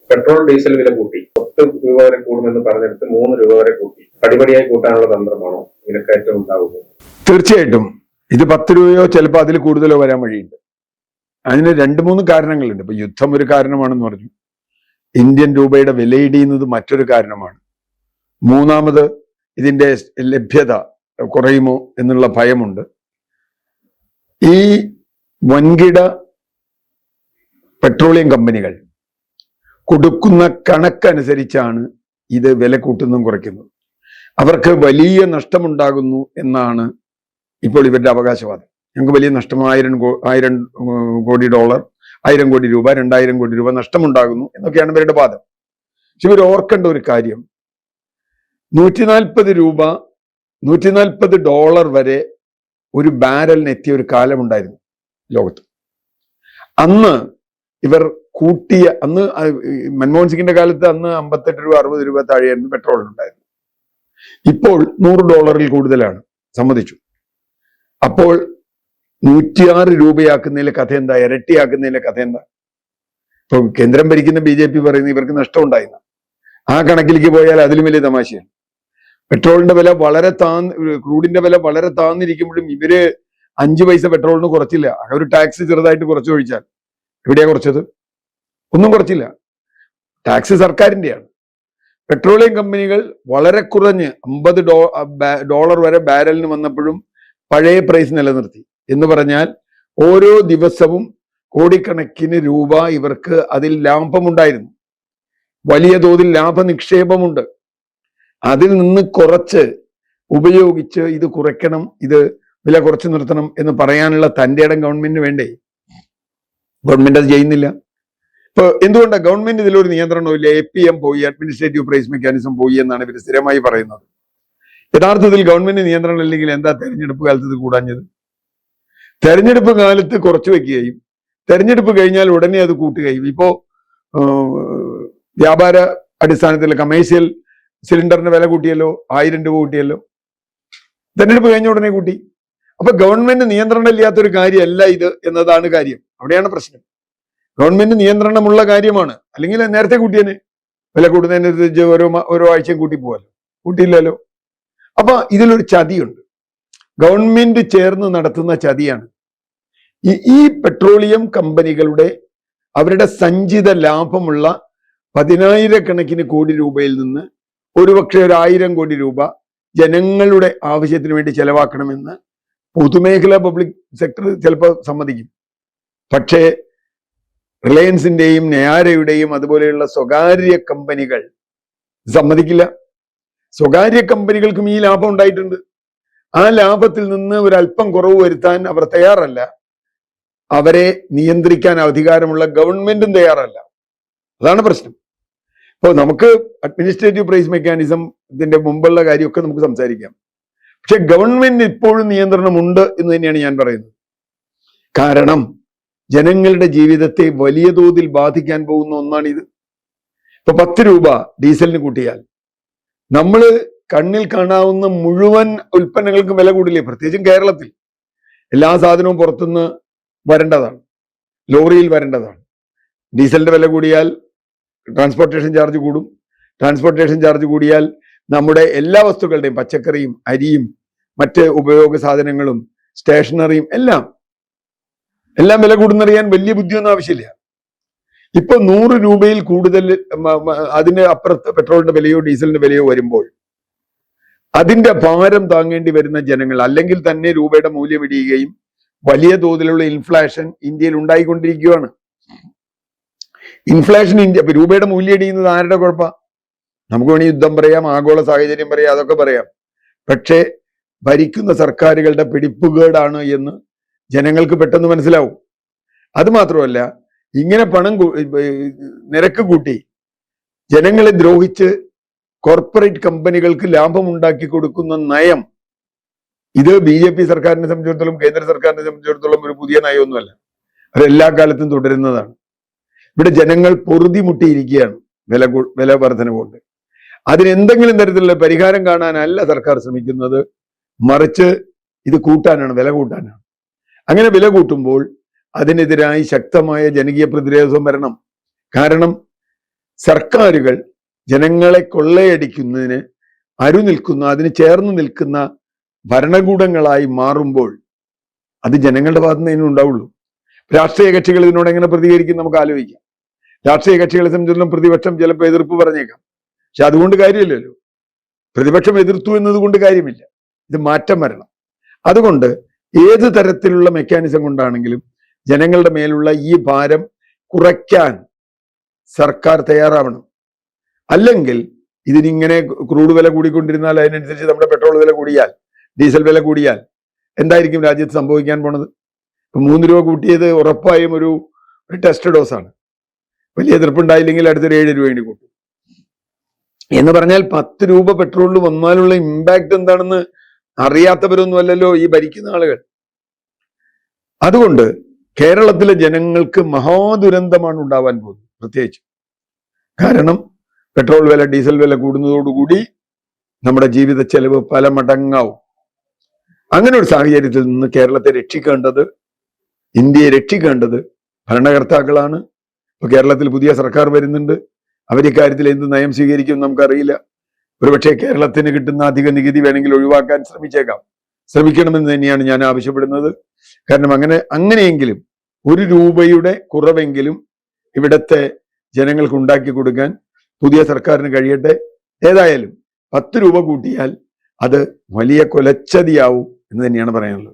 Petrol diesel വില കൂട്ടി 10 രൂപ വരെ കൂടുമെന്ന് പറഞ്ഞെടുത്ത് 3 രൂപ വരെ കൂട്ടി. പടിപടിയായി കൂട്ടാനുള്ള തന്ത്രമാണോ വിലക്കയറ്റം ഉണ്ടാവുന്നത്? തീർച്ചയായിട്ടും ഇത് 10 രൂപയോ ചിലപ്പോൾ അതിൽ കൂടുതലോ വരാൻ വഴിയുണ്ട്. അതിന് 2-3 കാരണങ്ങളുണ്ട്. ഇപ്പൊ യുദ്ധം ഒരു കാരണമാണെന്ന് പറഞ്ഞു, ഇന്ത്യൻ രൂപയുടെ വിലയിടിയുന്നത് മറ്റൊരു കാരണമാണ്, മൂന്നാമത് ഇതിന്റെ ലഭ്യത കുറയുമോ എന്നുള്ള ഭയമുണ്ട്. ഈ വൻകിട പെട്രോളിയം കമ്പനികൾ കൊടുക്കുന്ന കണക്കനുസരിച്ചാണ് ഇത് വില കൂട്ടുന്നതും കുറയ്ക്കുന്നത്. അവർക്ക് വലിയ നഷ്ടമുണ്ടാകുന്നു എന്നാണ് ഇപ്പോൾ ഇവരുടെ അവകാശവാദം. ഞങ്ങൾക്ക് വലിയ നഷ്ടം $1000 കോടി, 1000 കോടി രൂപ, 2000 കോടി രൂപ നഷ്ടമുണ്ടാകുന്നു എന്നൊക്കെയാണ് ഇവരുടെ വാദം. പക്ഷെ ഇവർ ഓർക്കേണ്ട ഒരു കാര്യം, $140 വരെ ഒരു ബാരലിന് എത്തിയ ഒരു കാലമുണ്ടായിരുന്നു ലോകത്ത്. അന്ന് ഇവർ കൂട്ടിയ, അന്ന് മൻമോഹൻ സിംഗിന്റെ കാലത്ത് അന്ന് 58 രൂപ 60 രൂപ താഴെയായിരുന്നു പെട്രോളിനുണ്ടായിരുന്നു. ഇപ്പോൾ $100 കൂടുതലാണ്, സമ്മതിച്ചു. അപ്പോൾ 106 രൂപയാക്കുന്നതിലെ കഥ എന്താ? ഇരട്ടിയാക്കുന്നതിലെ കഥ എന്താ? ഇപ്പൊ കേന്ദ്രം ഭരിക്കുന്ന BJP പറയുന്നത് ഇവർക്ക് നഷ്ടം ഉണ്ടായിരുന്ന, ആ കണക്കിലേക്ക് പോയാൽ അതിലും വലിയ തമാശയാണ്. പെട്രോളിന്റെ വില വളരെ ക്രൂഡിന്റെ വില വളരെ താന്നിരിക്കുമ്പോഴും ഇവര് 5 പൈസ പെട്രോളിന് കുറച്ചില്ല. ഒരു ടാക്സ് ചെറുതായിട്ട് കുറച്ചു ഒഴിച്ചാൽ എവിടെയാ കുറച്ചത്? ഒന്നും കുറച്ചില്ല. ടാക്സ് സർക്കാരിന്റെയാണ്. പെട്രോളിയം കമ്പനികൾ വളരെ കുറഞ്ഞ് $50 വരെ ബാരലിന് വന്നപ്പോഴും പഴയ പ്രൈസ് നിലനിർത്തി. എന്ന് പറഞ്ഞാൽ ഓരോ ദിവസവും കോടിക്കണക്കിന് രൂപ ഇവർക്ക് അതിൽ ലാഭമുണ്ടായിരുന്നു. വലിയ തോതിൽ ലാഭ നിക്ഷേപമുണ്ട്. അതിൽ നിന്ന് കുറച്ച് ഉപയോഗിച്ച് ഇത് കുറയ്ക്കണം, ഇത് വില കുറച്ച് നിർത്തണം എന്ന് പറയാനുള്ള തന്റെ ഇടം ഗവൺമെന്റിന് വേണ്ടേ? ഗവൺമെന്റ് അത് ചെയ്യുന്നില്ല. ഇപ്പൊ എന്തുകൊണ്ടാണ് ഗവൺമെന്റ് ഇതിലൊരു നിയന്ത്രണവും ഇല്ല? APM പോയി, അഡ്മിനിസ്ട്രേറ്റീവ് പ്രൈസ് മെക്കാനിസം പോയി എന്നാണ് ഇവർ സ്ഥിരമായി പറയുന്നത്. യഥാർത്ഥത്തിൽ ഗവൺമെന്റ് നിയന്ത്രണം ഇല്ലെങ്കിൽ എന്താ തെരഞ്ഞെടുപ്പ് കാലത്ത് ഇത് കൂടാഞ്ഞത്? തെരഞ്ഞെടുപ്പ് കാലത്ത് കുറച്ചു വെക്കുകയും തെരഞ്ഞെടുപ്പ് കഴിഞ്ഞാൽ ഉടനെ അത് കൂട്ടുകയും. ഇപ്പോ വ്യാപാര അടിസ്ഥാനത്തിൽ കമേഴ്ഷ്യൽ സിലിണ്ടറിന് വില കൂട്ടിയല്ലോ, 1000 രൂപ കൂട്ടിയല്ലോ, തെരഞ്ഞെടുപ്പ് കഴിഞ്ഞ ഉടനെ കൂട്ടി. അപ്പൊ ഗവൺമെന്റ് നിയന്ത്രണം ഇല്ലാത്തൊരു കാര്യമല്ല ഇത് എന്നതാണ് കാര്യം. അവിടെയാണ് പ്രശ്നം. ഗവൺമെന്റ് നിയന്ത്രണമുള്ള കാര്യമാണ്. അല്ലെങ്കിൽ നേരത്തെ കൂട്ടിയനെ, വില കൂടുന്നതിനനുസരിച്ച് ഓരോ ആഴ്ചയും കൂട്ടി പോവാലോ, കൂട്ടിയില്ലല്ലോ. അപ്പൊ ഇതിലൊരു ചതിയുണ്ട്, ഗവൺമെന്റ് ചേർന്ന് നടത്തുന്ന ചതിയാണ്. ഈ പെട്രോളിയം കമ്പനികളുടെ അവരുടെ സഞ്ചിത ലാഭമുള്ള 10,000 കോടി രൂപയിൽ നിന്ന് ഒരുപക്ഷെ 1,000 കോടി രൂപ ജനങ്ങളുടെ ആവശ്യത്തിന് വേണ്ടി ചെലവാക്കണമെന്ന് പൊതുമേഖല പബ്ലിക് സെക്ടർ ചിലപ്പോൾ സമ്മതിക്കും. പക്ഷേ റിലയൻസിന്റെയും നെയാരയുടെയും അതുപോലെയുള്ള സ്വകാര്യ കമ്പനികൾ സമ്മതിക്കില്ല. സ്വകാര്യ കമ്പനികൾക്കും ഈ ലാഭം ഉണ്ടായിട്ടുണ്ട്. ആ ലാഭത്തിൽ നിന്ന് ഒരല്പം കുറവ് വരുത്താൻ അവർ തയ്യാറല്ല. അവരെ നിയന്ത്രിക്കാൻ അധികാരമുള്ള ഗവൺമെന്റും തയ്യാറല്ല. അതാണ് പ്രശ്നം. ഇപ്പോൾ നമുക്ക് അഡ്മിനിസ്ട്രേറ്റീവ് പ്രൈസ് മെക്കാനിസം ഇതിന്റെ മുമ്പുള്ള കാര്യമൊക്കെ നമുക്ക് സംസാരിക്കാം. പക്ഷെ ഗവൺമെന്റ് ഇപ്പോഴും നിയന്ത്രണമുണ്ട് എന്ന് തന്നെയാണ് ഞാൻ പറയുന്നത്. കാരണം ജനങ്ങളുടെ ജീവിതത്തെ വലിയ തോതിൽ ബാധിക്കാൻ പോകുന്ന ഒന്നാണിത്. ഇപ്പൊ 10 രൂപ ഡീസലിന് കൂട്ടിയാൽ നമ്മൾ കണ്ണിൽ കാണാവുന്ന മുഴുവൻ ഉൽപ്പന്നങ്ങൾക്കും വില കൂടില്ലേ? പ്രത്യേകിച്ചും കേരളത്തിൽ എല്ലാ സാധനവും പുറത്തുനിന്ന് വരേണ്ടതാണ്, ലോറിയിൽ വരേണ്ടതാണ്. ഡീസലിന്റെ വില കൂടിയാൽ ട്രാൻസ്പോർട്ടേഷൻ ചാർജ് കൂടും. ട്രാൻസ്പോർട്ടേഷൻ ചാർജ് കൂടിയാൽ നമ്മുടെ എല്ലാ വസ്തുക്കളുടെയും, പച്ചക്കറിയും അരിയും മറ്റ് ഉപയോഗ സാധനങ്ങളും സ്റ്റേഷനറിയും എല്ലാം വില കൂടുന്നറിയാൻ വലിയ ബുദ്ധിയൊന്നും ആവശ്യമില്ല. ഇപ്പൊ 100 രൂപയിൽ കൂടുതൽ അതിന് അപ്പുറത്ത് പെട്രോളിന്റെ വിലയോ ഡീസലിന്റെ വിലയോ വരുമ്പോൾ അതിന്റെ ഭാരം താങ്ങേണ്ടി വരുന്ന ജനങ്ങൾ, അല്ലെങ്കിൽ തന്നെ രൂപയുടെ മൂല്യം ഇടിയുകയും വലിയ തോതിലുള്ള ഇൻഫ്ലേഷൻ ഇന്ത്യയിൽ ഉണ്ടായിക്കൊണ്ടിരിക്കുകയാണ്. ഇൻഫ്ലേഷൻ രൂപയുടെ മൂല്യം ഇടിയുന്നത് ആരുടെ കുഴപ്പമാണ്? നമുക്ക് വേണമെങ്കിൽ യുദ്ധം പറയാം, ആഗോള സാഹചര്യം പറയാം, അതൊക്കെ പറയാം. പക്ഷേ ഭരിക്കുന്ന സർക്കാരുകളുടെ പിടിപ്പുകേടാണ് എന്ന് ജനങ്ങൾക്ക് പെട്ടെന്ന് മനസ്സിലാവും. അത് മാത്രമല്ല, ഇങ്ങനെ നിരക്ക് കൂട്ടി ജനങ്ങളെ ദ്രോഹിച്ച് കോർപ്പറേറ്റ് കമ്പനികൾക്ക് ലാഭം ഉണ്ടാക്കി കൊടുക്കുന്ന നയം, ഇത് BJP സർക്കാരിനെ സംബന്ധിച്ചിടത്തോളം, കേന്ദ്ര സർക്കാരിനെ സംബന്ധിച്ചിടത്തോളം ഒരു പുതിയ നയമൊന്നുമല്ല. അത് എല്ലാ കാലത്തും തുടരുന്നതാണ്. ഇവിടെ ജനങ്ങൾ പൊറുതിമുട്ടിയിരിക്കുകയാണ് വില വർധന കൊണ്ട്. അതിനെന്തെങ്കിലും തരത്തിലുള്ള പരിഹാരം കാണാനല്ല സർക്കാർ ശ്രമിക്കുന്നത്, മറിച്ച് ഇത് കൂട്ടാനാണ്, വില കൂട്ടാനാണ്. അങ്ങനെ വില കൂട്ടുമ്പോൾ അതിനെതിരായി ശക്തമായ ജനകീയ പ്രതിരോധം വരണം. കാരണം സർക്കാരുകൾ ജനങ്ങളെ കൊള്ളയടിക്കുന്നതിന് അരുനിൽക്കുന്ന, അതിന് ചേർന്ന് നിൽക്കുന്ന ഭരണകൂടങ്ങളായി മാറുമ്പോൾ അത് ജനങ്ങളുടെ ഭാഗത്തു നിന്ന് ഉണ്ടാവുള്ളൂ. രാഷ്ട്രീയ കക്ഷികൾ ഇതിനോട് എങ്ങനെ പ്രതികരിക്കും നമുക്ക് ആലോചിക്കാം. രാഷ്ട്രീയ കക്ഷികളെ സംബന്ധിച്ചിടത്തോളം പ്രതിപക്ഷം ചിലപ്പോൾ എതിർപ്പ് പറഞ്ഞേക്കാം. പക്ഷെ അതുകൊണ്ട് കാര്യമില്ലല്ലോ. പ്രതിപക്ഷം എതിർത്തു എന്നതുകൊണ്ട് കാര്യമില്ല. ഇത് മാറ്റം വരണം. അതുകൊണ്ട് ഏത് തരത്തിലുള്ള മെക്കാനിസം കൊണ്ടാണെങ്കിലും ജനങ്ങളുടെ മേലുള്ള ഈ ഭാരം കുറയ്ക്കാൻ സർക്കാർ തയ്യാറാവണം. അല്ലെങ്കിൽ ഇതിനിങ്ങനെ ക്രൂഡ് വില കൂടിക്കൊണ്ടിരുന്നാൽ, അതിനനുസരിച്ച് നമ്മുടെ പെട്രോൾ വില കൂടിയാൽ, ഡീസൽ വില കൂടിയാൽ എന്തായിരിക്കും രാജ്യത്ത് സംഭവിക്കാൻ പോണത്? ഇപ്പൊ 3 രൂപ കൂട്ടിയത് ഉറപ്പായും ഒരു ടെസ്റ്റ് ഡോസാണ്. വലിയ എതിർപ്പുണ്ടായില്ലെങ്കിൽ അടുത്തൊരു 7 രൂപ കൂടി കൂട്ടും എന്ന് പറഞ്ഞാൽ 10 രൂപ പെട്രോളിൽ വന്നാലുള്ള ഇമ്പാക്ട് എന്താണെന്ന് അറിയാത്തവരൊന്നുമല്ലല്ലോ ഈ ഭരിക്കുന്ന ആളുകൾ. അതുകൊണ്ട് കേരളത്തിലെ ജനങ്ങൾക്ക് മഹാദുരന്തമാണ് ഉണ്ടാവാൻ പോകുന്നത്. പ്രത്യേകിച്ച് കാരണം പെട്രോൾ വില, ഡീസൽ വില കൂടുന്നതോടുകൂടി നമ്മുടെ ജീവിത ചെലവ് പല മടങ്ങാവും. അങ്ങനെ ഒരു സാഹചര്യത്തിൽ നിന്ന് കേരളത്തെ രക്ഷിക്കേണ്ടത്, ഇന്ത്യയെ രക്ഷിക്കേണ്ടത് ഭരണകർത്താക്കളാണ്. ഇപ്പൊ കേരളത്തിൽ പുതിയ സർക്കാർ വരുന്നുണ്ട്. അവരിക്കാര്യത്തിൽ എന്ത് നയം സ്വീകരിക്കും നമുക്കറിയില്ല. ഒരുപക്ഷെ കേരളത്തിന് കിട്ടുന്ന അധിക നികുതി വേണമെങ്കിൽ ഒഴിവാക്കാൻ ശ്രമിക്കണമെന്ന് തന്നെയാണ് ഞാൻ ആവശ്യപ്പെടുന്നത്. കാരണം അങ്ങനെയെങ്കിലും 1 രൂപയുടെ കുറവെങ്കിലും ഇവിടത്തെ ജനങ്ങൾക്ക് ഉണ്ടാക്കി കൊടുക്കാൻ പുതിയ സർക്കാരിന് കഴിയട്ടെ. ഏതായാലും 10 രൂപ കൂട്ടിയാൽ അത് വലിയ കൊലച്ചതിയാവും എന്ന് തന്നെയാണ് പറയാനുള്ളത്.